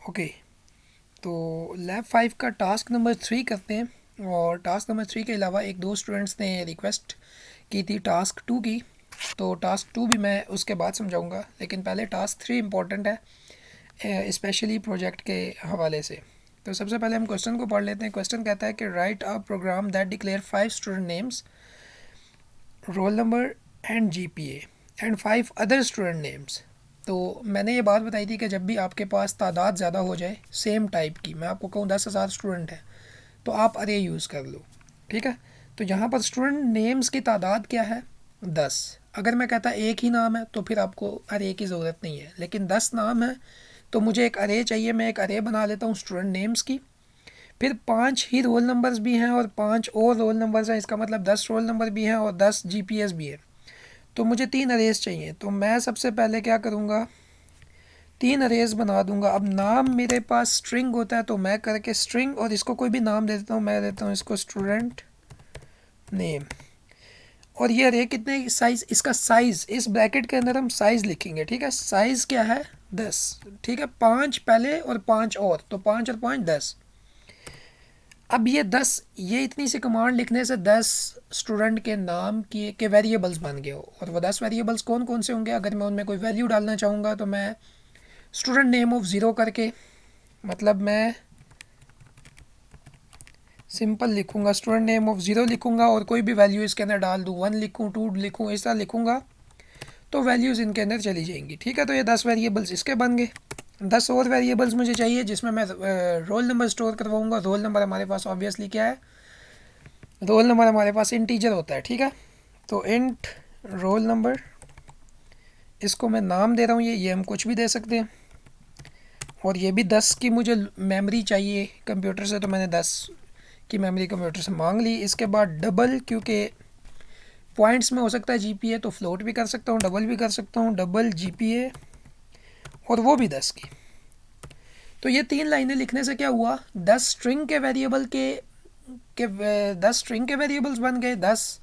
Okay, तो lab 5 का task number 3 करते हैं। और टास्क नंबर 3 के अलावा एक दो स्टूडेंट्स ने रिक्वेस्ट की थी टास्क 2 की, तो टास्क 2 भी मैं उसके बाद समझाऊंगा, लेकिन पहले टास्क 3 इम्पॉर्टेंट है, स्पेशली प्रोजेक्ट के हवाले से। तो सबसे पहले हम क्वेश्चन को पढ़ लेते हैं। क्वेश्चन कहता है कि write a program that declare 5 student names, roll number and GPA and 5 other student names. तो मैंने ये बात बताई थी कि जब भी आपके पास तादाद ज़्यादा हो जाए सेम टाइप की, मैं आपको कहूँ 10,000 स्टूडेंट हैं, तो आप अरे यूज़ कर लो। ठीक है, तो यहाँ पर स्टूडेंट नेम्स की तादाद क्या है? 10। अगर मैं कहता एक ही नाम है तो फिर आपको अरे की ज़रूरत नहीं है, लेकिन 10 नाम है तो मुझे एक अरे चाहिए। मैं एक अरे बना लेता हूँ स्टूडेंट नेम्स की, फिर 5 ही रोल नंबर्स भी हैं और 5 और रोल नंबर्स हैं, इसका मतलब 10 रोल नंबर भी हैं और 10 जीपीएस भी है। तो मुझे 3 अरेज चाहिए। तो मैं सबसे पहले क्या करूँगा, 3 अरेज बना दूंगा। अब नाम मेरे पास स्ट्रिंग होता है, तो मैं करके स्ट्रिंग और इसको कोई भी नाम दे देता हूँ। मैं देता हूँ इसको स्टूडेंट नेम। और ये अरे कितने साइज, इसका साइज इस ब्रैकेट के अंदर हम साइज लिखेंगे। ठीक है, साइज क्या है? 10। ठीक है, 5 पहले और 5 और, तो 5 और 5 10। अब ये 10, ये इतनी सी कमांड लिखने से 10 स्टूडेंट के नाम के वेरिएबल्स बन गए हो। और वो 10 वेरिएबल्स कौन कौन से होंगे? अगर मैं उनमें कोई वैल्यू डालना चाहूँगा तो मैं स्टूडेंट नेम ऑफ ज़ीरो करके, मतलब मैं सिंपल लिखूँगा, स्टूडेंट नेम ऑफ ज़ीरो लिखूँगा और कोई भी वैल्यू इसके अंदर डाल दूँ, 1 लिखूँ, 2 लिखूँ, ऐसा लिखूँगा तो वैल्यूज़ इनके अंदर चली जाएंगी। ठीक है, तो ये 10 वेरिएबल्स इसके बन गए। 10 और वेरिएबल्स मुझे चाहिए जिसमें मैं रोल नंबर स्टोर करवाऊँगा। रोल नंबर हमारे पास ऑब्वियसली क्या है? रोल नंबर हमारे पास इंटीजर होता है। ठीक है, तो इंट रोल नंबर, इसको मैं नाम दे रहा हूँ, ये हम कुछ भी दे सकते हैं। और ये भी 10 की मुझे मेमोरी चाहिए कंप्यूटर से, तो मैंने 10 की मेमोरी कंप्यूटर से मांग ली। इसके बाद डबल, क्योंकि पॉइंट्स में हो सकता है जीपीए, तो फ्लोट भी कर सकता हूँ, डबल भी कर सकता हूँ, डबल जीपीए और वो भी 10 की। तो ये 3 लाइनें लिखने से क्या हुआ, 10 स्ट्रिंग के वेरिएबल के 10 स्ट्रिंग के वेरिएबल्स बन गए, 10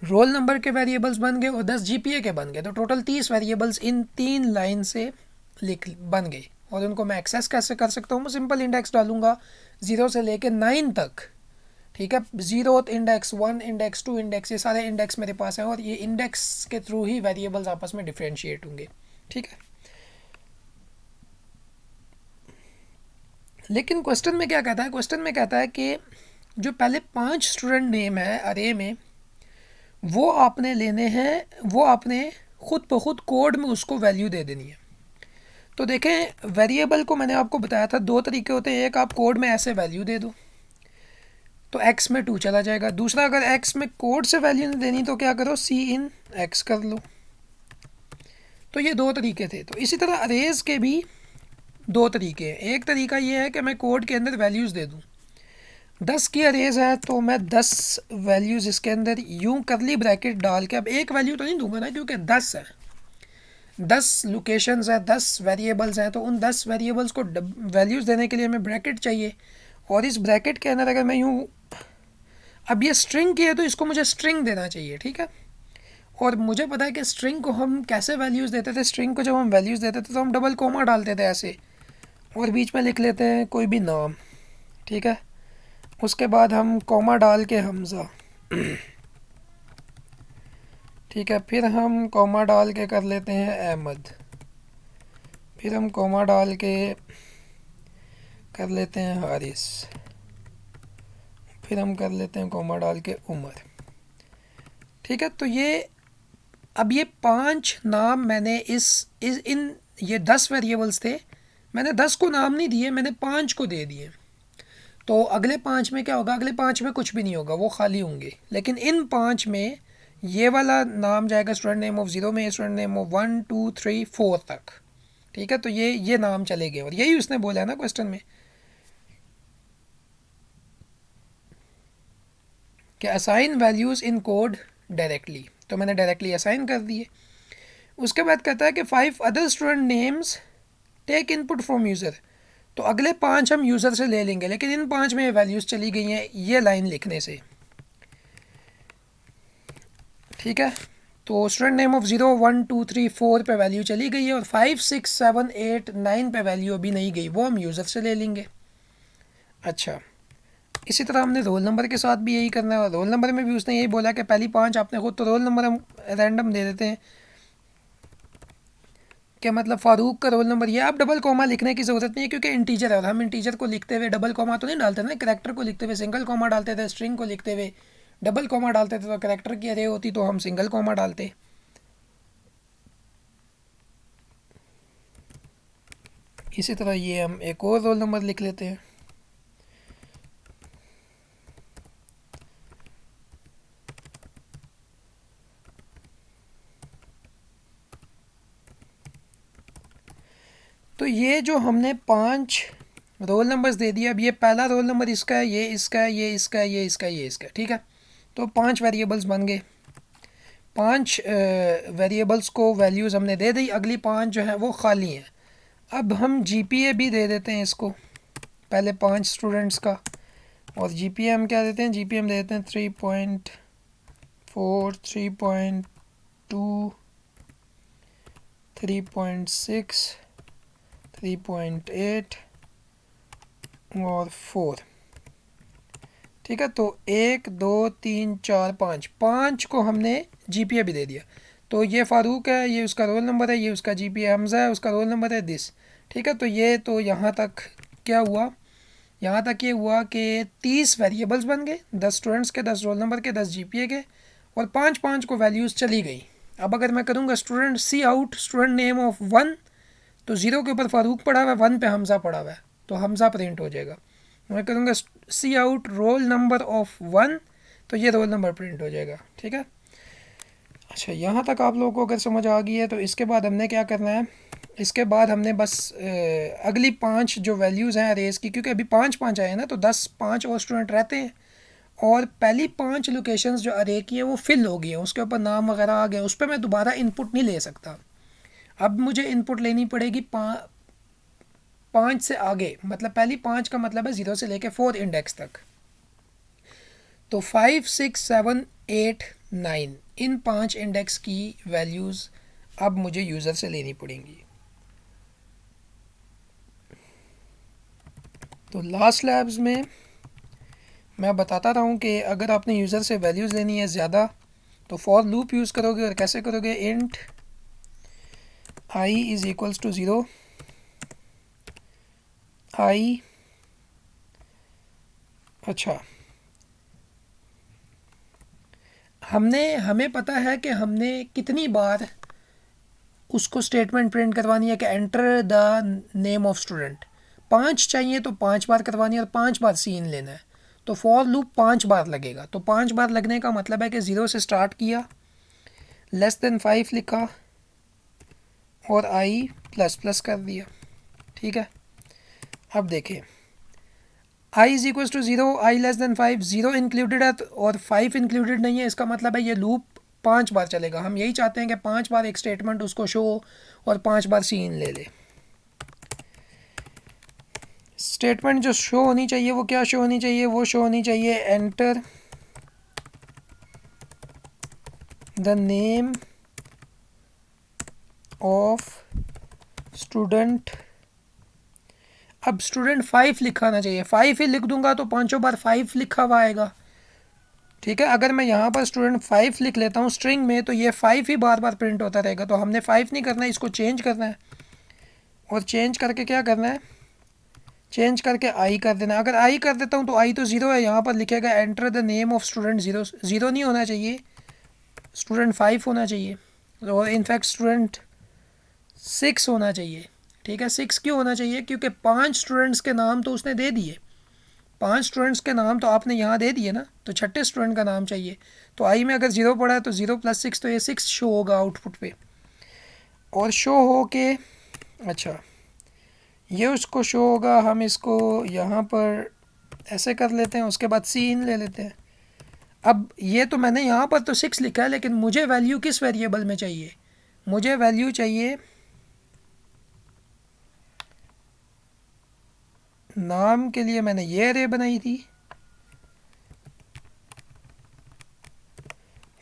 रोल नंबर के वेरिएबल्स बन गए और 10 जीपीए के बन गए। तो टोटल 30 वेरिएबल्स इन 3 लाइन से लिख बन गए। और उनको मैं एक्सेस कैसे कर सकता हूँ? मैं सिंपल इंडेक्स डालूंगा 0 से लेकर 9 तक। ठीक है, 0 इंडेक्स, 1 इंडेक्स, 2 इंडेक्स, ये सारे इंडेक्स मेरे पास हैं और ये इंडेक्स के थ्रू ही वेरिएबल्स आपस में डिफ्रेंशिएट होंगे। ठीक है, लेकिन क्वेश्चन में क्या कहता है? क्वेश्चन में कहता है कि जो पहले 5 स्टूडेंट नेम है अरे में, वो आपने लेने हैं, वो आपने खुद ब खुद कोड में उसको वैल्यू दे देनी है। तो देखें, वेरिएबल को मैंने आपको बताया था 2 तरीके होते हैं। एक, आप कोड में ऐसे वैल्यू दे दो तो x में 2 चला जाएगा। दूसरा, अगर x में कोड से वैल्यू नहीं देनी तो क्या करो, c इन x कर लो। तो ये 2 तरीके थे। तो इसी तरह अरेज के भी 2 तरीके हैं। एक तरीका ये है कि मैं कोड के अंदर वैल्यूज़ दे दूँ। 10 की अरेज है तो मैं 10 वैल्यूज़ इसके अंदर यूं करली ब्रैकेट डाल के, अब एक वैल्यू तो नहीं दूंगा ना, क्योंकि 10 है, 10 लोकेशंस है, 10 वेरिएबल्स हैं, तो उन 10 वेरिएबल्स को वैल्यूज़ देने के लिए हमें ब्रैकेट चाहिए। और इस ब्रैकेट के अंदर अगर मैं यूँ, अब ये स्ट्रिंग की है तो इसको मुझे स्ट्रिंग देना चाहिए। ठीक है, और मुझे पता है कि स्ट्रिंग को हम कैसे वैल्यूज़ देते थे। स्ट्रिंग को जब हम वैल्यूज़ देते थे तो हम डबल कोमा डालते थे ऐसे, और बीच में लिख लेते हैं कोई भी नाम। ठीक है, उसके बाद हम कोमा डाल के हमज़ा, ठीक है, फिर हम कोमा डाल के कर लेते हैं अहमद, फिर हम कोमा डाल के कर लेते हैं हारिस, फिर हम कर लेते हैं कोमा डाल के उमर। ठीक है, तो ये अब ये 5 नाम मैंने इन ये 10 वेरिएबल्स थे, मैंने 10 को नाम नहीं दिए, मैंने 5 को दे दिए। तो अगले 5 में क्या होगा? अगले 5 में कुछ भी नहीं होगा, वो खाली होंगे। लेकिन इन 5 में ये वाला नाम जाएगा स्टूडेंट नेम ऑफ 0 में, स्टूडेंट नेम ऑफ 1 2 3 4 तक। ठीक है, तो ये नाम चले गए और यही उसने बोला है ना क्वेश्चन में कि असाइन वैल्यूज़ इन कोड डायरेक्टली, तो मैंने डायरेक्टली असाइन कर दिए। उसके बाद कहता है कि 5 other student names take input from user. तो अगले 5 हम यूज़र से ले लेंगे, लेकिन इन 5 में वैल्यूज़ चली गई हैं ये लाइन लिखने से। ठीक है, तो स्टूडेंट नेम ऑफ 0 1 2 3 4 पे वैल्यू चली गई है और 5 6 7 8 9 पे वैल्यू अभी नहीं गई, वो हम यूज़र से ले लेंगे। अच्छा, इसी तरह हमने रोल नंबर के साथ भी यही करना है और रोल नंबर में भी उसने यही बोला कि पहली 5 आपने खुद, तो रोल नंबर हम रैंडम दे देते हैं। क्या मतलब फ़ारूक का रोल नंबर ये, आप डबल कॉमा लिखने की ज़रूरत नहीं है क्योंकि इंटीजर है और हम इंटीजर को लिखते हुए डबल कॉमा तो नहीं डालते ना, करैक्टर को लिखते हुए सिंगल कॉमा डालते थे, स्ट्रिंग को लिखते हुए डबल कॉमा डालते थे, तो करैक्टर की अरे होती तो हम सिंगल कॉमा डालते। इसी तरह ये हम एक और रोल नंबर लिख लेते हैं। तो ये जो हमने 5 रोल नंबर्स दे दिए, अब ये पहला रोल नंबर इसका है, ये इसका है, ये इसका है, ये इसका है, ये इसका है, ठीक है। तो 5 वेरिएबल्स बन गए, 5 वेरिएबल्स को वैल्यूज़ हमने दे दी, अगली 5 जो है वो खाली हैं। अब हम जीपीए भी दे देते हैं इसको, पहले 5 स्टूडेंट्स का, और जीपीए हम क्या देते हैं, जीपीए हम दे देते हैं 3.4 3.2 3.6 3.8 और 4, ठीक है। तो 1 2 3 4 5, 5 को हमने जीपीए भी दे दिया। तो ये फ़ारूक है, ये उसका रोल नंबर है, ये उसका जीपीए हमज़ा है, उसका रोल नंबर है दिस, ठीक है। तो ये तो यहाँ तक क्या हुआ, यहाँ तक ये हुआ कि 30 वेरिएबल्स बन गए, 10 स्टूडेंट्स के, 10 रोल नंबर के, 10 जीपीए के, और 5 5 को वैल्यूज़ चली गई। अब अगर मैं करूँगा student C out student name of 1, तो 0 के ऊपर फ़ारूक पड़ा हुआ है, 1 पे हमज़ा पड़ा हुआ है, तो हमज़ा प्रिंट हो जाएगा। मैं करूँगा सी आउट रोल नंबर ऑफ 1, तो ये रोल नंबर प्रिंट हो जाएगा, ठीक है। अच्छा, यहाँ तक आप लोगों को अगर समझ आ गई है तो इसके बाद हमने क्या करना है, इसके बाद हमने बस अगली 5 जो वैल्यूज़ हैं अरेज की, क्योंकि अभी 5 5 आए हैं ना, तो 10 5 और स्टूडेंट रहते हैं, और पहली 5 लोकेशंस जो अरे की है वो फिल हो गई है, उसके ऊपर नाम वगैरह आ गए, उस पर मैं दोबारा इनपुट नहीं ले सकता। अब मुझे इनपुट लेनी पड़ेगी 5 से आगे, मतलब पहली 5 का मतलब है 0 से लेके 4 इंडेक्स तक। तो 5 6 7 8 9 इन 5 इंडेक्स की वैल्यूज़ अब मुझे यूज़र से लेनी पड़ेंगी। तो लास्ट लैब्स में मैं बताता रहा हूँ कि अगर आपने यूज़र से वैल्यूज़ लेनी है ज़्यादा, तो फॉर लूप यूज़ करोगे, और कैसे करोगे, int I is equals to 0, I, अच्छा, हमें पता है कि हमने कितनी बार उसको स्टेटमेंट प्रिंट करवानी है कि enter the name of student, 5 चाहिए तो 5 बार करवानी है और 5 बार सीन लेना है। तो फॉर लूप 5 बार लगेगा, तो 5 बार लगने का मतलब है कि 0 से स्टार्ट किया, लेस देन 5 लिखा और आई प्लस प्लस कर दिया, ठीक है। अब देखें, I is equal to 0, I less than 5, 0 included है और 5 इंक्लूडेड नहीं है, इसका मतलब है ये लूप 5 बार चलेगा। हम यही चाहते हैं कि 5 बार एक स्टेटमेंट उसको शो और 5 बार सीन ले ले। स्टेटमेंट जो शो होनी चाहिए वो क्या शो होनी चाहिए, वो शो होनी चाहिए enter the name of student. अब स्टूडेंट 5 लिखा आना चाहिए, 5 ही लिख दूंगा तो 5 बार 5 लिखा हुआ आएगा, ठीक है। अगर मैं यहाँ पर स्टूडेंट 5 लिख लेता हूँ स्ट्रिंग में, तो ये 5 ही बार बार प्रिंट होता रहेगा। तो हमने 5 नहीं करना है, इसको चेंज करना है, और चेंज करके क्या करना है, चेंज करके आई कर देना। अगर आई कर देता हूँ तो आई तो 0 है, यहाँ पर लिखेगा enter the name of student, 0 0 नहीं होना चाहिए, स्टूडेंट 5 होना चाहिए, और इनफैक्ट स्टूडेंट 6 होना चाहिए, ठीक है। 6 क्यों होना चाहिए, क्योंकि 5 स्टूडेंट्स के नाम तो उसने दे दिए, 5 स्टूडेंट्स के नाम तो आपने यहाँ दे दिए ना, तो छठे स्टूडेंट का नाम चाहिए। तो आई में अगर 0 पड़ा है तो 0 + 6, तो ये 6 शो होगा आउटपुट पे, और शो हो के, अच्छा, ये उसको शो होगा। हम इसको यहाँ पर ऐसे कर लेते हैं, उसके बाद सीन ले लेते हैं। अब ये तो मैंने यहाँ पर तो 6 लिखा है, लेकिन मुझे वैल्यू किस वेरिएबल में चाहिए, मुझे वैल्यू चाहिए नाम के लिए, मैंने ये अरे बनाई थी,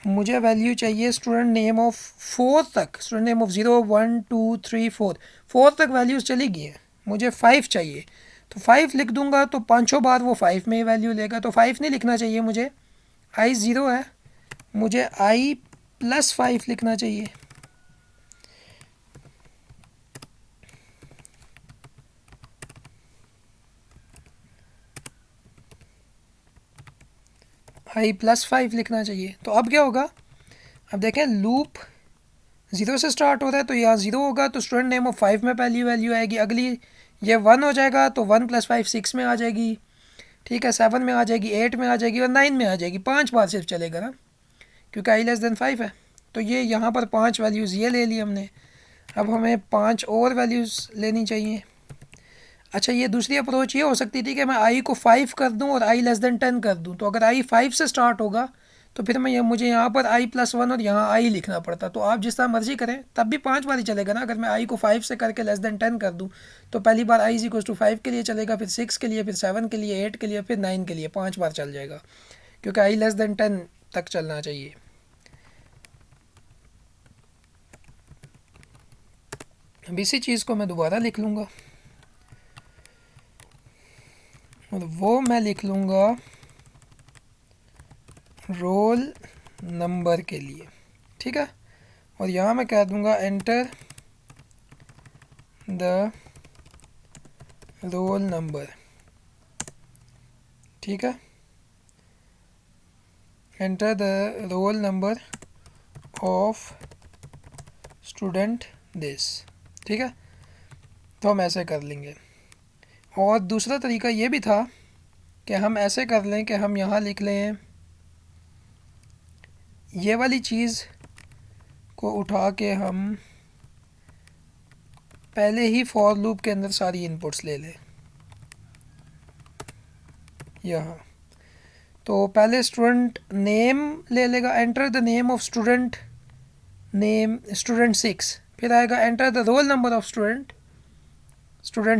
मुझे वैल्यू चाहिए स्टूडेंट नेम ऑफ 4 तक, स्टूडेंट नेम ऑफ 0 1 2 3 4 तक वैल्यूज़ चली गई हैं, मुझे 5 चाहिए। तो 5 लिख दूंगा तो पाँचों बार वो 5 में ही वैल्यू लेगा, तो 5 नहीं लिखना चाहिए मुझे, आई 0 है, मुझे आई +5 लिखना चाहिए। i +5 लिखना चाहिए। तो अब क्या होगा, अब देखें लूप 0 से स्टार्ट हो रहा है, तो यहाँ 0 होगा तो स्टूडेंट नेम ऑफ 5 में पहली वैल्यू आएगी, अगली ये 1 हो जाएगा तो 1 + 5 6 में आ जाएगी, ठीक है, 7 में आ जाएगी, 8 में आ जाएगी और 9 में आ जाएगी। 5 बार सिर्फ चलेगा ना, क्योंकि i <5 है। तो ये यहाँ पर 5 वैल्यूज़ ये ले ली हमने। अब हमें 5 और वैल्यूज़ लेनी चाहिए। अच्छा, ये दूसरी अप्रोच ये हो सकती थी कि मैं आई को 5 कर दूं और i <10 कर दूं। तो अगर आई 5 से स्टार्ट होगा तो फिर मुझे यहाँ पर i+1 और यहाँ आई लिखना पड़ता। तो आप जिस तरह मर्जी करें, तब भी 5 बार ही चलेगा ना। अगर मैं आई को 5 से करके <10 कर दूं तो पहली बार i = 5 के लिए चलेगा, फिर 6 के लिए, फिर 7 के लिए, 8 के लिए, फिर 9 के लिए, 5 बार चल जाएगा, क्योंकि i <10 तक चलना चाहिए। अब इसी चीज़ को मैं दोबारा लिख लूँगा और वो मैं लिख लूँगा रोल नंबर के लिए, ठीक है। और यहाँ मैं कह दूँगा एंटर द रोल नंबर, ठीक है, enter the role number of student this, ठीक है। तो हम ऐसे कर लेंगे। और दूसरा तरीका ये भी था कि हम ऐसे कर लें कि हम यहाँ लिख लें ये वाली चीज़ को उठा के हम पहले ही फॉर लूप के अंदर सारी इनपुट्स ले लें यहाँ। तो पहले स्टूडेंट नेम ले लेगा, enter the name of student name student 6, फिर आएगा enter the role number of student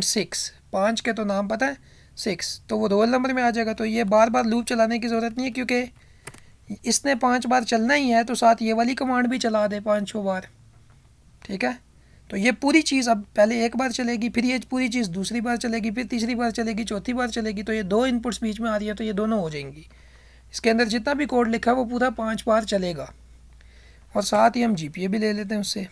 6, 5 के तो नाम पता है 6, तो वो रोल नंबर में आ जाएगा। तो ये बार बार लूप चलाने की ज़रूरत नहीं है, क्योंकि इसने 5 बार चलना ही है, तो साथ ये वाली कमांड भी चला दे 5 बार, ठीक है। तो ये पूरी चीज़ अब पहले एक बार चलेगी, फिर ये पूरी चीज़ दूसरी बार चलेगी, फिर तीसरी बार चलेगी, चौथी बार चलेगी। तो ये 2 इनपुट्स बीच में आ रही है, तो ये दोनों हो जाएंगी। इसके अंदर जितना भी कोड लिखा है वो पूरा 5 बार चलेगा। और साथ ही हम GPA भी ले लेते हैं उससे।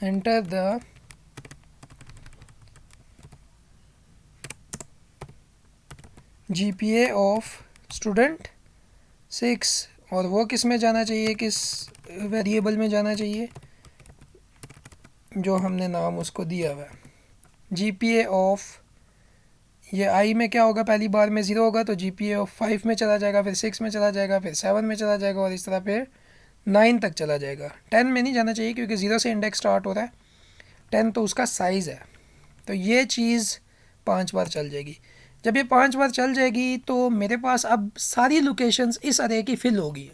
Enter the GPA of student 6, और वो किस में जाना चाहिए, किस वेरिएबल में जाना चाहिए, जो हमने नाम उसको दिया हुआ है। GPA ऑफ, ये आई में क्या होगा, पहली बार में 0 होगा, तो GPA ऑफ 5 में चला जाएगा, फिर 6 में चला जाएगा, फिर 7 में चला जाएगा, और इस तरह फिर 9 तक चला जाएगा। 10 में नहीं जाना चाहिए, क्योंकि 0 से इंडेक्स स्टार्ट हो रहा है, 10 तो उसका साइज़ है। तो ये चीज़ 5 बार चल जाएगी। जब ये 5 बार चल जाएगी तो मेरे पास अब सारी लोकेशंस इस अरे की फिल होगी।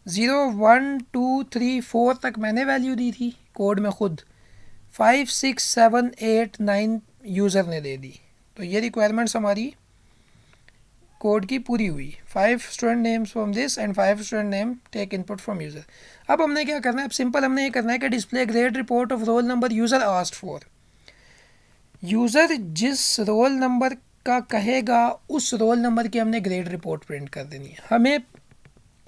0 1 2 3 4 तक मैंने वैल्यू दी थी कोड में खुद, 5 6 7 8 9 यूज़र ने दे दी। तो ये रिक्वायरमेंट्स हमारी कोड की पूरी हुई। 5 student names from this and 5 student name take input from user. अब हमने क्या करना है, अब सिंपल हमने ये करना है कि display grade report of roll number user asked for. User जिस रोल नंबर का कहेगा उस रोल नंबर की हमने ग्रेड रिपोर्ट प्रिंट कर देनी है। हमें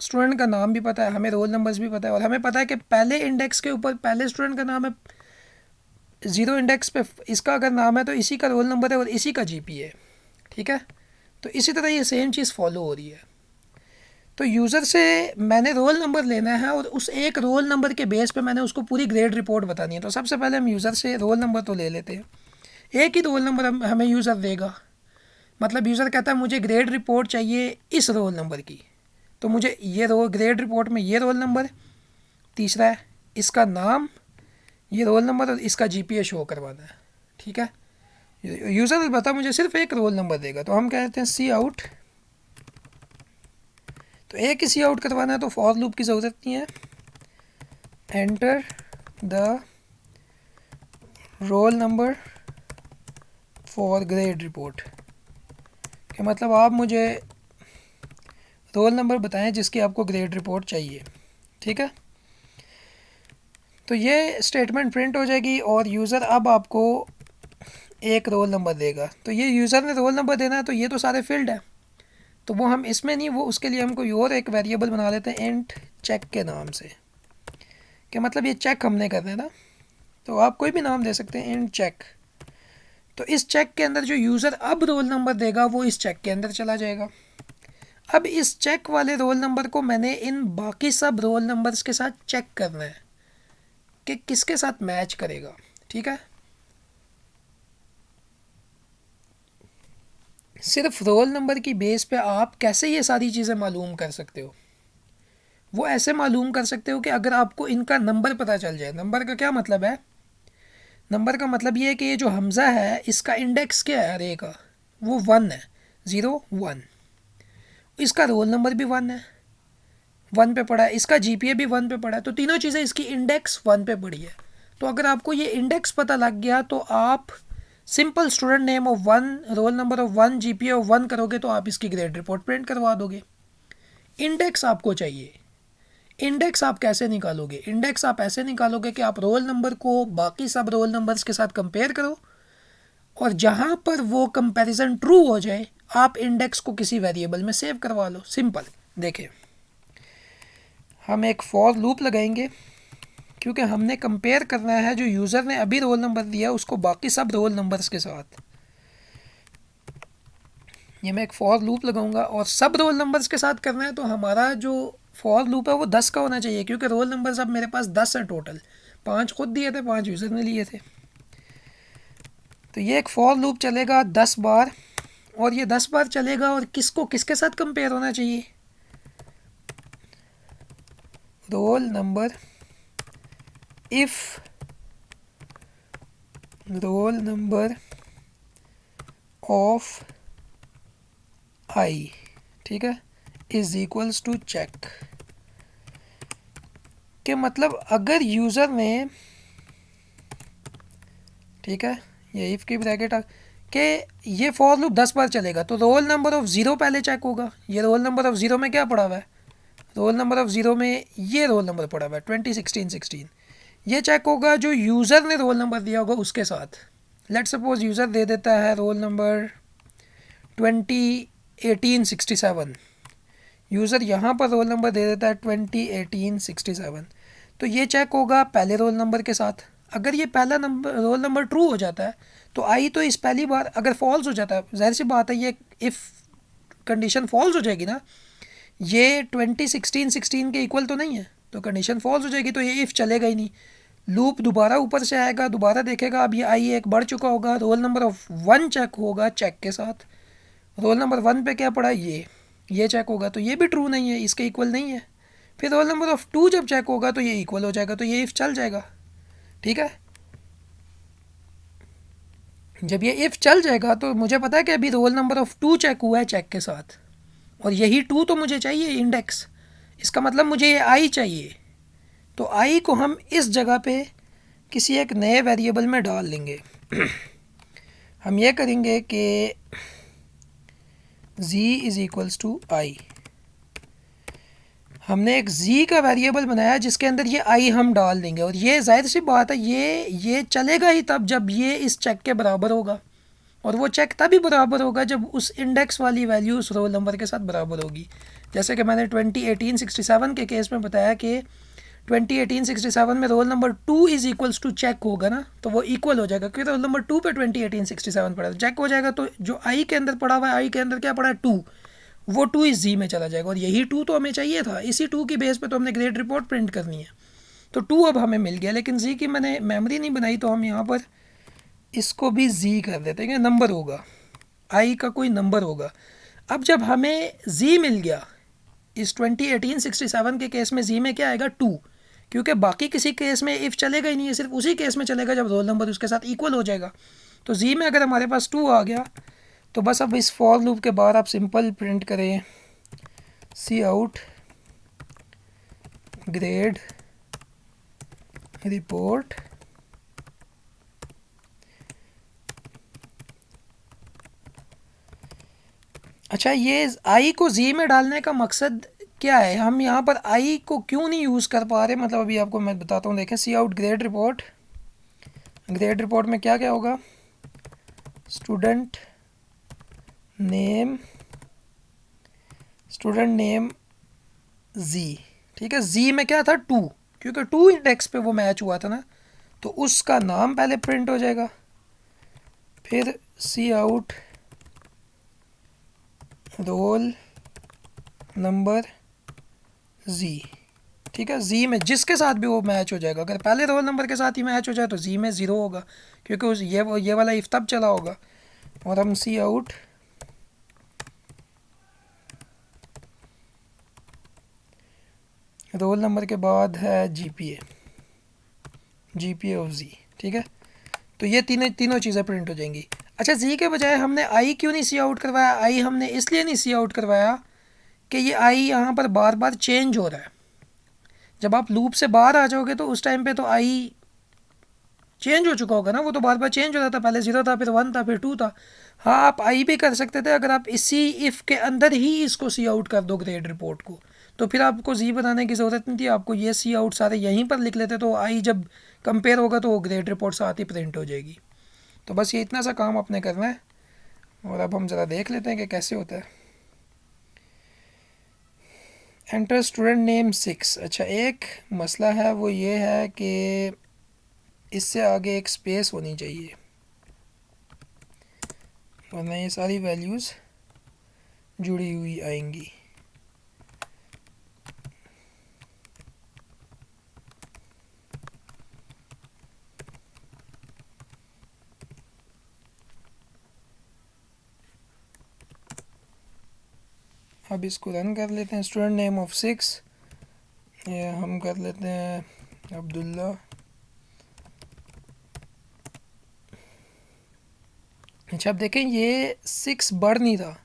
स्टूडेंट का नाम भी पता है, हमें रोल नंबर्स भी पता है, और हमें पता है कि पहले इंडेक्स के ऊपर पहले स्टूडेंट का नाम है, 0 इंडेक्स पे इसका अगर नाम है तो इसी का रोल नंबर है और इसी का GPA, ठीक है। तो इसी तरह ये सेम चीज़ फॉलो हो रही है। तो यूज़र से मैंने रोल नंबर लेना है और उस एक रोल नंबर के बेस पे मैंने उसको पूरी ग्रेड रिपोर्ट बतानी है। तो सबसे पहले हम यूज़र से रोल नंबर तो ले लेते हैं। एक ही रोल नंबर हमें यूज़र देगा, मतलब यूज़र कहता है मुझे ग्रेड रिपोर्ट चाहिए इस रोल नंबर की, तो मुझे ये ग्रेड रिपोर्ट में ये रोल नंबर, तीसरा है इसका नाम, ये रोल नंबर और इसका GPA शो करवाना है, ठीक है। यूज़र बता मुझे सिर्फ एक रोल नंबर देगा, तो हम कहते हैं सी आउट। तो एक ही सी आउट करवाना है, तो फॉर लूप की ज़रूरत नहीं है। Enter the roll number for grade report, कि मतलब आप मुझे रोल नंबर बताएं जिसकी आपको ग्रेड रिपोर्ट चाहिए। ठीक है, तो ये स्टेटमेंट प्रिंट हो जाएगी और यूज़र अब आपको एक रोल नंबर देगा। तो ये यूज़र ने रोल नंबर देना है, तो ये तो सारे फील्ड है, तो वो हम इसमें नहीं, वो उसके लिए हम कोई और एक वेरिएबल बना लेते हैं इंट चेक के नाम से, कि मतलब ये चेक हमने करना है ना, तो आप कोई भी नाम दे सकते हैं इंट चेक। तो इस चेक के अंदर जो यूज़र अब रोल नंबर देगा वो इस चेक के अंदर चला जाएगा। अब इस चेक वाले रोल नंबर को मैंने इन बाकी सब रोल नंबर्स के साथ चेक करना है कि किसके साथ मैच करेगा। ठीक है, सिर्फ रोल नंबर की बेस पे आप कैसे ये सारी चीज़ें मालूम कर सकते हो? वो ऐसे मालूम कर सकते हो कि अगर आपको इनका नंबर पता चल जाए। नंबर का क्या मतलब है? नंबर का मतलब ये है कि ये जो हमज़ा है इसका इंडेक्स क्या है अरे का, वो 1 है, 0 1। इसका रोल नंबर भी 1 है, 1 पे पड़ा है, इसका जीपीए भी 1 पे पड़ा है, तो तीनों चीज़ें इसकी इंडेक्स 1 पे पड़ी है। तो अगर आपको ये इंडेक्स पता लग गया तो आप simple student name of 1, role number of 1, GPA of 1 करोगे तो आप इसकी ग्रेड रिपोर्ट प्रिंट करवा दोगे। इंडेक्स आपको चाहिए। इंडेक्स आप कैसे निकालोगे? इंडेक्स आप ऐसे निकालोगे कि आप रोल नंबर को बाकी सब रोल नंबर्स के साथ कंपेयर करो और जहाँ पर वो कंपैरिजन ट्रू हो जाए आप इंडेक्स को किसी वेरिएबल में सेव करवा लो। सिंपल। देखिए, हम एक फॉर लूप लगाएंगे क्योंकि हमने कंपेयर करना है जो यूज़र ने अभी रोल नंबर दिया उसको बाकी सब रोल नंबर्स के साथ। ये मैं एक फॉर लूप लगाऊंगा और सब रोल नंबर्स के साथ करना है, तो हमारा जो फॉर लूप है वो 10 का होना चाहिए क्योंकि रोल नंबर्स अब मेरे पास 10 हैं टोटल। 5 खुद दिए थे, 5 यूज़र ने लिए थे। तो ये एक फॉर लूप चलेगा 10 बार और ये 10 बार चलेगा और किसको किसके साथ कंपेयर होना चाहिए? Roll number if roll number of I, ठीक है, इज़ इक्वल्स टू चेक। के मतलब अगर यूज़र ने, ठीक है, ये इफ़ की ब्रैकेट के ये फॉर लूप 10 बार चलेगा तो रोल नंबर ऑफ ज़ीरो पहले चेक होगा। ये रोल नंबर ऑफ ज़ीरो में क्या पड़ा हुआ है? रोल नंबर ऑफ ज़ीरो में ये रोल नंबर पड़ा हुआ है 2016। ये चेक होगा जो यूज़र ने रोल नंबर दिया होगा उसके साथ। लेट सपोज यूज़र दे देता है रोल नंबर 2018-67, यूज़र यहाँ पर रोल नंबर दे देता है 2018-67, तो ये चेक होगा पहले रोल नंबर के साथ। अगर ये पहला नंबर रोल नंबर ट्रू हो जाता है तो आई तो इस पहली बार, अगर फॉल्स हो जाता है जाहिर सी बात है ये इफ़ कंडीशन फॉल्स हो जाएगी ना, ये 2016 के इक्वल तो नहीं है, तो कंडीशन फॉल्स हो जाएगी, तो ये इफ़ चलेगा ही नहीं। लूप दोबारा ऊपर से आएगा, दोबारा देखेगा, अब ये आई एक बढ़ चुका होगा, रोल नंबर ऑफ 1 चेक होगा चेक के साथ। रोल नंबर 1 पे क्या पड़ा, ये चेक होगा तो ये भी ट्रू नहीं है, इसके इक्वल नहीं है। फिर रोल नंबर ऑफ 2 जब चेक होगा तो ये इक्वल हो जाएगा, तो ये इफ़ चल जाएगा। ठीक है, जब ये इफ़ चल जाएगा तो मुझे पता है कि अभी रोल नंबर ऑफ 2 चेक हुआ है चेक के साथ और यही 2 तो मुझे चाहिए इंडेक्स, इसका मतलब मुझे ये आई चाहिए। तो आई को हम इस जगह पे किसी एक नए वेरिएबल में डाल लेंगे। हम ये करेंगे कि z इज़ इक्वल्स टू आई। हमने एक z का वेरिएबल बनाया जिसके अंदर ये आई हम डाल देंगे और ये जाहिर सी बात है ये चलेगा ही तब जब ये इस चेक के बराबर होगा और वो चेक तभी बराबर होगा जब उस इंडेक्स वाली वैल्यू उस रोल नंबर के साथ बराबर होगी। जैसे कि मैंने 2018-67 के केस में बताया कि 2018-67 में roll number 2 is equals to check होगा ना, तो वो इक्वल हो जाएगा क्योंकि रोल नंबर 2 पे 2018-67 पड़ा है, चेक हो जाएगा। तो जो आई के अंदर पड़ा हुआ है, आई के अंदर क्या पड़ा है 2, वो 2 इस जी में चला जाएगा और यही 2 तो हमें चाहिए था। इसी 2 की बेस पे तो हमने ग्रेड रिपोर्ट प्रिंट करनी है, तो 2 अब हमें मिल गया, लेकिन जी की मैंने मेमोरी नहीं बनाई तो हम यहाँ पर इसको भी जी कर देते हैं, नंबर होगा, आई का कोई नंबर होगा। अब जब हमें जी मिल गया इस 2018-67 के केस में जी में क्या आएगा 2, क्योंकि बाकी किसी केस में इफ़ चलेगा ही नहीं है, सिर्फ उसी केस में चलेगा जब रोल नंबर उसके साथ इक्वल हो जाएगा। तो जी में अगर हमारे पास 2 आ गया तो बस अब इस फॉर लूप के बाद आप सिंपल प्रिंट करें सी आउट ग्रेड रिपोर्ट अच्छा, ये आई को जी में डालने का मकसद क्या है? हम यहाँ पर आई को क्यों नहीं यूज़ कर पा रहे? मतलब अभी आपको मैं बताता हूँ। देखें, see out grade report, grade report में क्या क्या होगा? स्टूडेंट नेम, स्टूडेंट नेम जी, ठीक है। जी में क्या था? टू, क्योंकि टू इंडेक्स पे वो मैच हुआ था ना, तो उसका नाम पहले प्रिंट हो जाएगा। फिर सी आउट रोल नंबर जी, ठीक है। जी में जिसके साथ भी वो मैच हो जाएगा, अगर पहले रोल नंबर के साथ ही मैच हो जाए तो जी में ज़ीरो होगा, क्योंकि उस ये वाला इफ तब चला होगा। और हम सी आउट रोल नंबर के बाद है जीपीए, जीपीए ऑफ जी, ठीक है। तो ये तीनों तीनों चीज़ें प्रिंट हो जाएंगी। अच्छा, जी के बजाय हमने आई क्यों नहीं सी आउट करवाया? आई हमने इसलिए नहीं सी आउट करवाया कि ये आई यहाँ पर बार बार चेंज हो रहा है। जब आप लूप से बाहर आ जाओगे तो उस टाइम पे तो आई चेंज हो चुका होगा ना, वो तो बार बार चेंज हो रहा था। पहले ज़ीरो था, फिर वन था, फिर टू था। हाँ, आप आई भी कर सकते थे अगर आप इसी इफ़ के अंदर ही इसको सी आउट कर दो ग्रेड रिपोर्ट को, तो फिर आपको जी बनाने की ज़रूरत नहीं थी। आपको ये सी आउट सारे यहीं पर लिख लेते, तो आई जब कंपेयर होगा तो वो ग्रेड रिपोर्ट साथ ही प्रिंट हो जाएगी। तो बस ये इतना सा काम आपने करना है। और अब हम ज़रा देख लेते हैं कि कैसे होता है। Enter student name 6। अच्छा, एक मसला है, वो ये है कि इससे आगे एक स्पेस होनी चाहिए, वरना ये सारी वैल्यूज़ जुड़ी हुई आएंगी। अब इसको रन कर लेते हैं। स्टूडेंट नेम ऑफ 6, ये हम कर लेते हैं अब्दुल्ला। अच्छा, अब देखें ये 6 बढ़ नहीं था।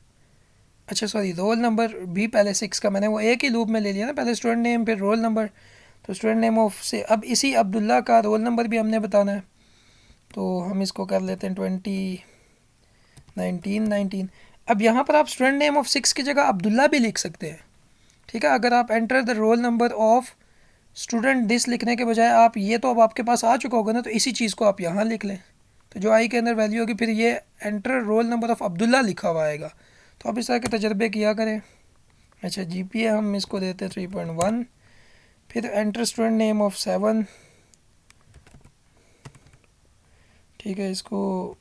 अच्छा सॉरी, रोल नंबर भी पहले 6 का मैंने वो एक ही लूप में ले लिया ना, पहले स्टूडेंट नेम फिर रोल नंबर। तो स्टूडेंट नेम ऑफ से अब इसी अब्दुल्ला का रोल नंबर भी हमने बताना है, तो हम इसको कर लेते हैं 19 अब यहाँ पर आप स्टूडेंट नेम ऑफ 6 की जगह अब्दुल्ला भी लिख सकते हैं, ठीक है। अगर आप enter the role number of student this लिखने के बजाय आप ये तो अब आपके पास आ चुका होगा ना, तो इसी चीज़ को आप यहाँ लिख लें, तो जो आई के अंदर वैल्यू होगी फिर ये enter role number of Abdullah लिखा हुआ आएगा। तो आप इस तरह के तजर्बे किया करें। अच्छा, जीपीए हम इसको देते हैं 3.1। फिर एंटर स्टूडेंट नेम ऑफ 7, ठीक है। इसको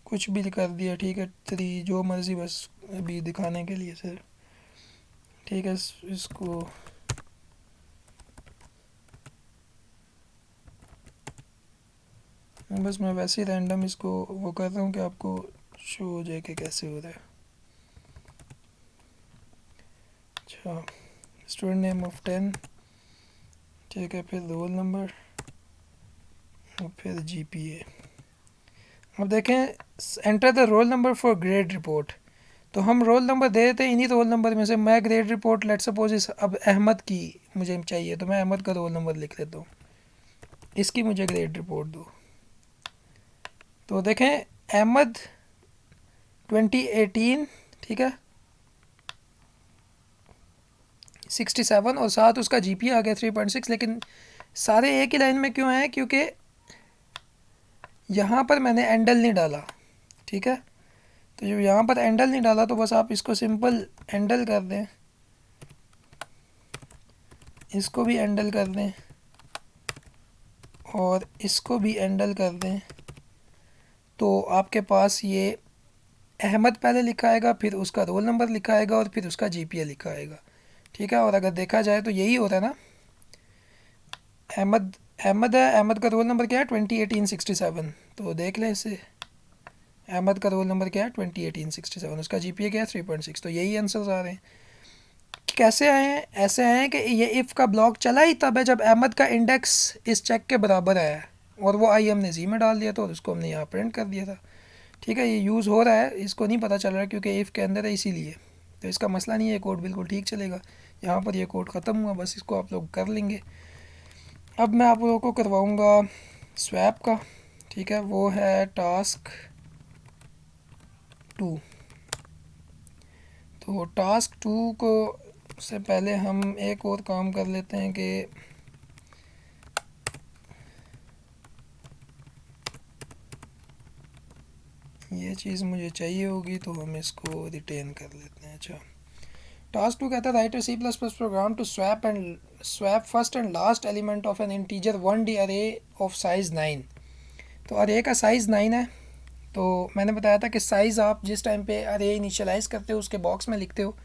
कुछ भी कर दिया, ठीक है। 3 जो मर्ज़ी, बस अभी दिखाने के लिए सर, ठीक है। इसको बस मैं वैसे ही रैंडम इसको वो कर रहा हूँ कि आपको शो हो जाए कि कैसे हो रहा है। अच्छा, स्टूडेंट नेम ऑफ 10, ठीक है। फिर रोल नंबर और फिर जीपीए। अब देखें, enter the roll number for grade report, तो हम रोल नंबर दे देते हैं इन्हीं रोल नंबर में से। मैं ग्रेड रिपोर्ट लेट सपोज इस अब अहमद की मुझे चाहिए, तो मैं अहमद का रोल नंबर लिख लेता हूँ, इसकी मुझे ग्रेड रिपोर्ट दो। तो देखें, अहमद 2018, ठीक है, 67 और साथ उसका जीपीए आ गया 3.6। लेकिन सारे एक ही लाइन में क्यों हैं? क्योंकि यहाँ पर मैंने एंडल नहीं डाला, ठीक है। तो जब यहाँ पर एंडल नहीं डाला तो बस आप इसको सिंपल एंडल कर दें, इसको भी एंडल कर दें और इसको भी एंडल कर दें, तो आपके पास ये अहमद पहले लिखा आएगा, फिर उसका रोल नंबर लिखा आएगा और फिर उसका जीपीए लिखा आएगा, ठीक है। और अगर देखा जाए तो यही होता है ना, अहमद अहमद है, अहमद का रोल नंबर क्या है? 2018-67। तो देख लें इसे, अहमद का रोल नंबर क्या है? 2018-67, उसका जीपीए क्या है? 3.6। तो यही आंसर्स आ रहे हैं। कैसे आए हैं? ऐसे आए हैं कि ये इफ़ का ब्लॉक चला ही तब है जब अहमद का इंडेक्स इस चेक के बराबर आया है, और वो आई हमने जी में डाल दिया था और उसको हमने यहाँ प्रिंट कर दिया था, ठीक है। ये यूज़ हो रहा है, इसको नहीं पता चल रहा क्योंकि इफ़ के अंदर है, इसीलिए। तो इसका मसला नहीं है, कोड बिल्कुल ठीक चलेगा। यहाँ पर ये कोड ख़त्म हुआ, बस इसको आप लोग कर लेंगे। अब मैं आप लोगों को करवाऊँगा स्वैप का, ठीक है। वो है टास्क 2, तो टास्क 2 को से पहले हम एक और काम कर लेते हैं कि ये चीज़ मुझे चाहिए होगी, तो हम इसको रिटेन कर लेते हैं। अच्छा, टास्क 2 कहता है write a C plus plus program to swap first and last element of an integer 1D array of size 9। तो अरे का साइज़ 9 है। तो मैंने बताया था कि साइज़ आप जिस टाइम पे अरे इनिशियलाइज़ करते हो उसके बॉक्स में लिखते हो,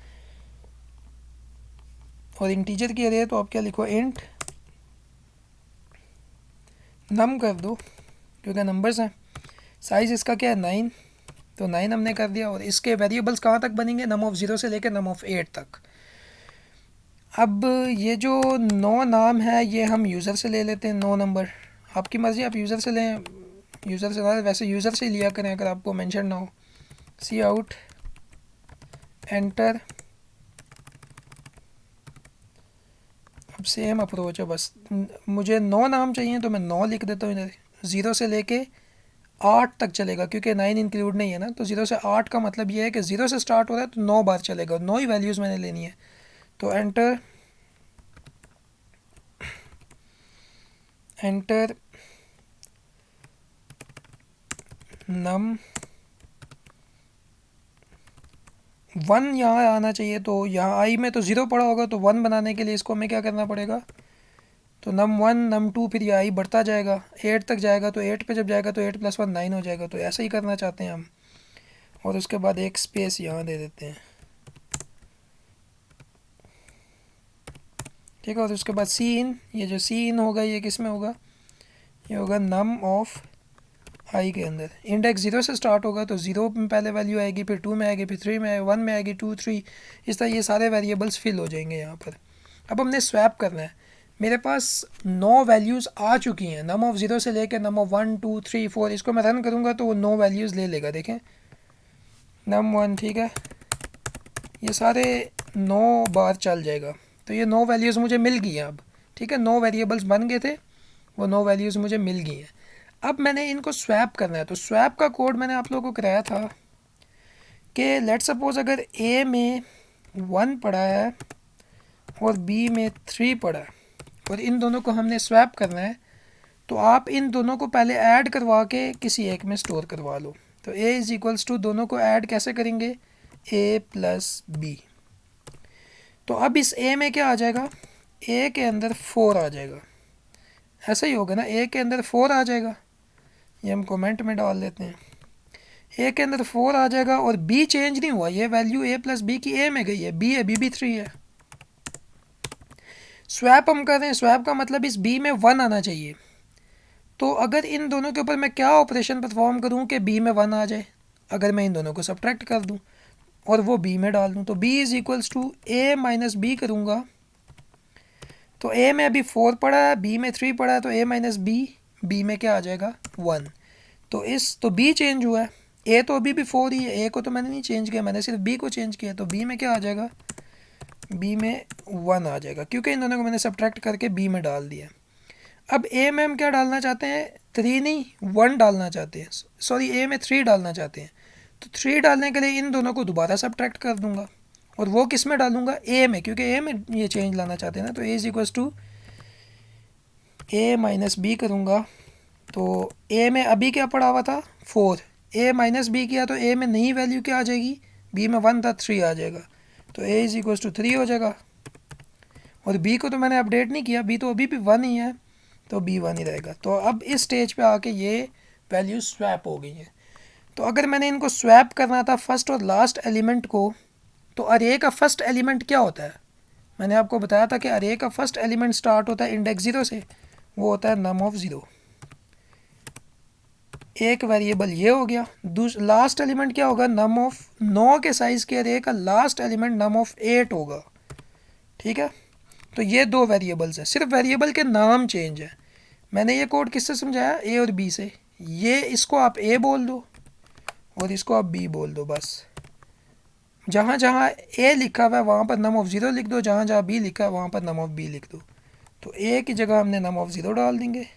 और इंटीजर की अरे तो आप क्या लिखो, इंट नम कर दो, क्योंकि नंबर्स हैं। साइज़ इसका क्या है, 9, तो 9 हमने कर दिया। और इसके वेरिएबल्स कहाँ तक बनेंगे, नम ऑफ 0 से लेकर नम ऑफ 8 तक। अब ये जो 9 नाम है ये हम यूज़र से ले लेते हैं, 9 नंबर। आपकी मर्ज़ी, आप यूज़र से लें, यूज़र से ना, वैसे यूज़र से ही लिया करें अगर आपको मेंशन ना हो। सी आउट एंटर। अब सेम अप्रोच है, बस मुझे 9 नाम चाहिए तो मैं 9 लिख देता हूँ इधर। 0 से लेके 8 तक चलेगा, क्योंकि 9 इंक्लूड नहीं है ना। तो 0 से 8 का मतलब ये है कि 0 से स्टार्ट हो रहा है तो 9 बार चलेगा, 9 ही वैल्यूज़ मैंने लेनी है। तो एंटर एंटर नम 1 यहाँ आना चाहिए। तो यहाँ आई में तो 0 पड़ा होगा, तो 1 बनाने के लिए इसको हमें क्या करना पड़ेगा, तो नम 1 नम 2, फिर ये आई बढ़ता जाएगा, 8 तक जाएगा। तो 8 पे जब जाएगा तो 8 + 1 9 हो जाएगा। तो ऐसा ही करना चाहते हैं हम। और उसके बाद एक स्पेस यहाँ दे देते हैं, ठीक है। और उसके बाद सी इन, ये जो सी इन होगा ये किस में होगा, ये होगा नम ऑफ आई के अंदर। इंडेक्स 0 से स्टार्ट होगा तो 0 में पहले वैल्यू आएगी, फिर 2 में आएगी, फिर 3 में, 1 में आएगी, 2 3, इस तरह ये सारे वेरिएबल्स फिल हो जाएंगे यहाँ पर। अब हमने स्वैप करना है। मेरे पास 9 वैल्यूज़ आ चुकी हैं, नम ऑफ 0 से लेकर नम ऑफ 1 2 3 4। इसको मैं रन करूँगा तो वो 9 वैल्यूज़ ले लेगा। देखें, नम 1, ठीक है, ये सारे 9 बार चल जाएगा। तो ये 9 वैल्यूज़ मुझे मिल गई हैं अब, ठीक है। 9 वेरिएबल्स बन गए थे, वो 9 वैल्यूज़ मुझे मिल गई हैं। अब मैंने इनको स्वैप करना है। तो स्वैप का कोड मैंने आप लोगों को कराया था कि लेट सपोज़ अगर ए में 1 पड़ा है और बी में 3 पड़ा है, और इन दोनों को हमने स्वैप करना है, तो आप इन दोनों को पहले ऐड करवा के किसी एक में स्टोर करवा लो। तो ए इज़ इक्वल्स टू, दोनों को ऐड कैसे करेंगे, ए प्लस बी। तो अब इस ए में क्या आ जाएगा, ए के अंदर 4 आ जाएगा। ऐसा ही होगा ना, ए के अंदर 4 आ जाएगा। ये हम कमेंट में डाल देते हैं, ए के अंदर 4 आ जाएगा। और बी चेंज नहीं हुआ, ये वैल्यू ए प्लस बी की ए में गई है, बी है, बी भी 3 है। स्वैप हम कर रहे हैं, स्वैप का मतलब इस बी में 1 आना चाहिए। तो अगर इन दोनों के ऊपर मैं क्या ऑपरेशन परफॉर्म करूं कि बी में 1 आ जाए, अगर मैं इन दोनों को सब्ट्रैक्ट कर दूं और वो बी में डाल दूं, तो B is equals to A minus B करूँगा। तो ए में अभी 4 पड़ा है, बी में 3 पड़ा है, तो ए माइनस बी, बी में क्या आ जाएगा, 1। तो बी चेंज हुआ है, ए तो अभी भी 4 ही है, ए को तो मैंने नहीं चेंज किया, मैंने सिर्फ बी को चेंज किया। तो बी में क्या आ जाएगा, बी में 1 आ जाएगा, क्योंकि इन दोनों को मैंने सब्ट्रैक्ट करके बी में डाल दिया। अब ए में हम क्या डालना चाहते हैं, 3 नहीं 1 डालना चाहते हैं, सॉरी ए में 3 डालना चाहते हैं। तो 3 डालने के लिए इन दोनों को दोबारा सब्ट्रैक्ट कर दूंगा, और वो किस में डालूंगा, ए में, क्योंकि ए में ये चेंज लाना चाहते हैं ना। तो A is equals to A minus B करूँगा। तो ए में अभी क्या पड़ा हुआ था, 4, ए माइनस बी किया तो ए में नई वैल्यू क्या आ जाएगी, बी में 1 था, 3 आ जाएगा। तो ए इज इक्वल्स टू 3 हो जाएगा। और बी को तो मैंने अपडेट नहीं किया, बी तो अभी भी 1 ही है, तो बी 1 ही रहेगा। तो अब इस स्टेज पे आके ये वैल्यू स्वैप हो गई हैं। तो अगर मैंने इनको स्वैप करना था फर्स्ट और लास्ट एलिमेंट को, तो अरे का फर्स्ट एलिमेंट क्या होता है, मैंने आपको बताया था कि अरे का फर्स्ट एलिमेंट स्टार्ट होता है इंडेक्स 0 से, वो होता है नम ऑफ 0। एक वेरिएबल ये हो गया। लास्ट एलिमेंट क्या होगा, नम ऑफ 9 के साइज़ के अरे का लास्ट एलिमेंट नम ऑफ 8 होगा, ठीक है। तो ये 2 वेरिएबल्स हैं, सिर्फ वेरिएबल के नाम चेंज है। मैंने ये कोड किससे समझाया, ए और बी से। ये इसको आप ए बोल दो और इसको आप बी बोल दो, बस। जहाँ जहाँ ए लिखा हुआ है वहाँ पर नम ऑफ 0 लिख दो, जहाँ जहाँ बी लिखा है वहाँ पर नम ऑफ बी लिख दो। तो ए की जगह हमने नम ऑफ 0 डाल देंगे,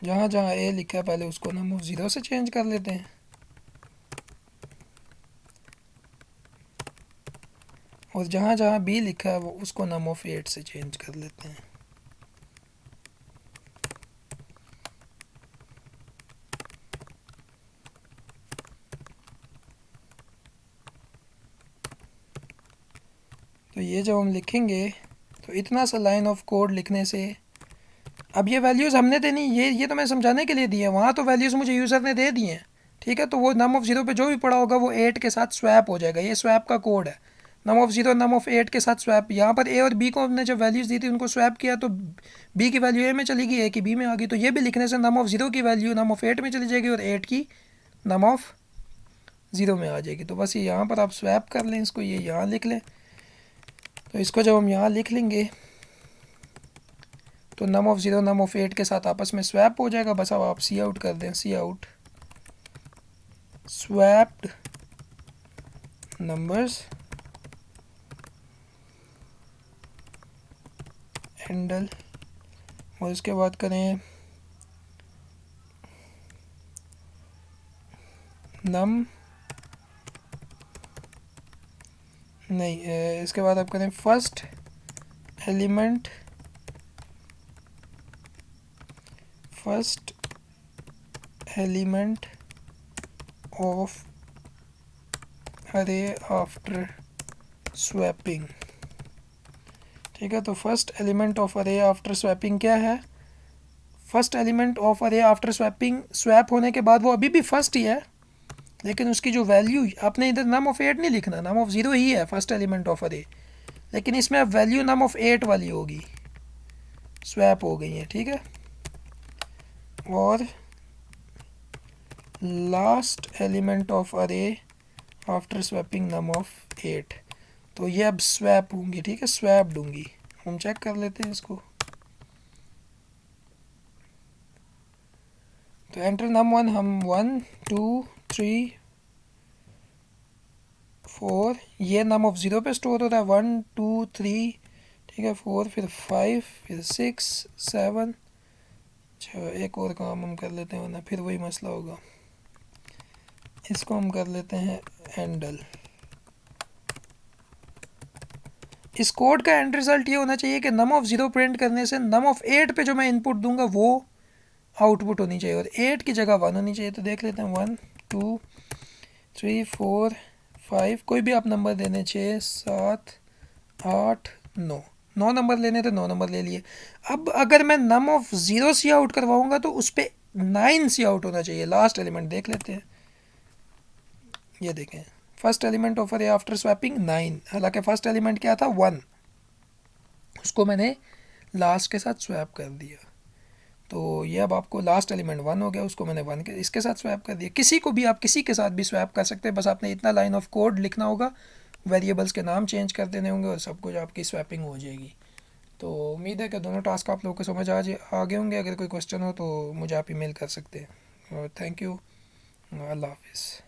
जहाँ जहाँ ए लिखा है पहले उसको नम ऑफ ज़ीरो से चेंज कर लेते हैं, और जहाँ जहाँ बी लिखा है वो उसको नम ऑफ 8 से चेंज कर लेते हैं। तो ये जब हम लिखेंगे तो इतना सा लाइन ऑफ कोड लिखने से, अब ये वैल्यूज़ हमने देनी, ये तो मैं समझाने के लिए दिए हैं, वहाँ तो वैल्यूज़ मुझे यूज़र ने दे दिए हैं, ठीक है। तो वो नम ऑफ ज़ीरो पे जो भी पड़ा होगा वो 8 के साथ स्वैप हो जाएगा, ये स्वैप का कोड है। नम ऑफ ज़ीरो नम ऑफ 8 के साथ स्वैप, यहाँ पर ए और बी को हमने जब वैल्यूज़ दी थी उनको स्वैप किया तो बी की वैल्यू ए में चली गई, ए की बी में आ गई। तो ये भी लिखने से नम ऑफ ज़ीरो की वैल्यू नम ऑफ 8 में चली जाएगी और 8 की नम ऑफ ज़ीरो में आ जाएगी। तो बस ये यहाँ पर आप स्वैप कर लें इसको, ये यहाँ लिख लें। तो इसको जब हम यहाँ लिख लेंगे तो नम ऑफ ज़ीरो नम ऑफ 8 के साथ आपस में स्वैप हो जाएगा। बस अब आप सी आउट कर दें, सी आउट स्वैप्ड नंबर्स हैंडल, और इसके बाद करें नम, नहीं इसके बाद आप करें फर्स्ट एलिमेंट ऑफ अरे आफ्टर स्वैपिंग, ठीक है। तो फर्स्ट एलिमेंट ऑफ अरे आफ्टर स्वैपिंग क्या है? फर्स्ट एलिमेंट ऑफ अरे आफ्टर स्वैपिंग, स्वैप होने के बाद वो अभी भी फर्स्ट ही है, लेकिन उसकी जो वैल्यू, आपने इधर नम ऑफ 8 नहीं लिखना, नम ऑफ ज़ीरो ही है फर्स्ट एलिमेंट ऑफ अरे, लेकिन इसमें अब वैल्यू नम ऑफ 8 वाली होगी, स्वैप हो गई है, ठीक है। और लास्ट एलिमेंट ऑफ अरे आफ्टर स्वैपिंग नम ऑफ 8, तो ये अब स्वैप होंगी, ठीक है, स्वैप दूंगी। हम चेक कर लेते हैं इसको। तो एंटर नम वन, हम 1 2 3 4, ये नम ऑफ ज़ीरो पे स्टोर हो रहा है, 1 2 3, ठीक है, 4, फिर 5, फिर 6 7। अच्छा एक और काम हम कर लेते हैं वरना फिर वही मसला होगा। इसको हम कर लेते हैं हैंडल। इस कोड का एंड रिजल्ट ये होना चाहिए कि नम ऑफ ज़ीरो प्रिंट करने से नम ऑफ 8 पे जो मैं इनपुट दूंगा वो आउटपुट होनी चाहिए, और 8 की जगह 1 होनी चाहिए। तो देख लेते हैं 1 2 3 4 5, कोई भी आप नंबर देने, 6 7 8 9, 9 नंबर लेने थे 9 नंबर ले लिए। अब अगर मैं नम ऑफ ज़ीरो सी आउट करवाऊंगा तो उस पर 9 सी आउट होना चाहिए, लास्ट एलिमेंट देख लेते हैं। ये देखें फर्स्ट एलिमेंट ऑफ अरे आफ्टर स्वैपिंग 9, हालांकि फर्स्ट एलिमेंट क्या था 1, उसको मैंने लास्ट के साथ स्वैप कर दिया। तो ये अब आपको लास्ट एलिमेंट 1 हो गया, उसको मैंने 1 के इसके साथ स्वैप कर दिया। किसी को भी आप किसी के साथ भी स्वैप कर सकते हैं, बस आपने इतना लाइन ऑफ कोड लिखना होगा, वेरिएबल्स के नाम चेंज कर देने होंगे और सब कुछ आपकी स्वैपिंग हो जाएगी। तो उम्मीद है कि दोनों टास्क आप लोगों को समझ आ गए होंगे। अगर कोई क्वेश्चन हो तो मुझे आप ईमेल कर सकते हैं। और थैंक यू, अल्लाह हाफिज़।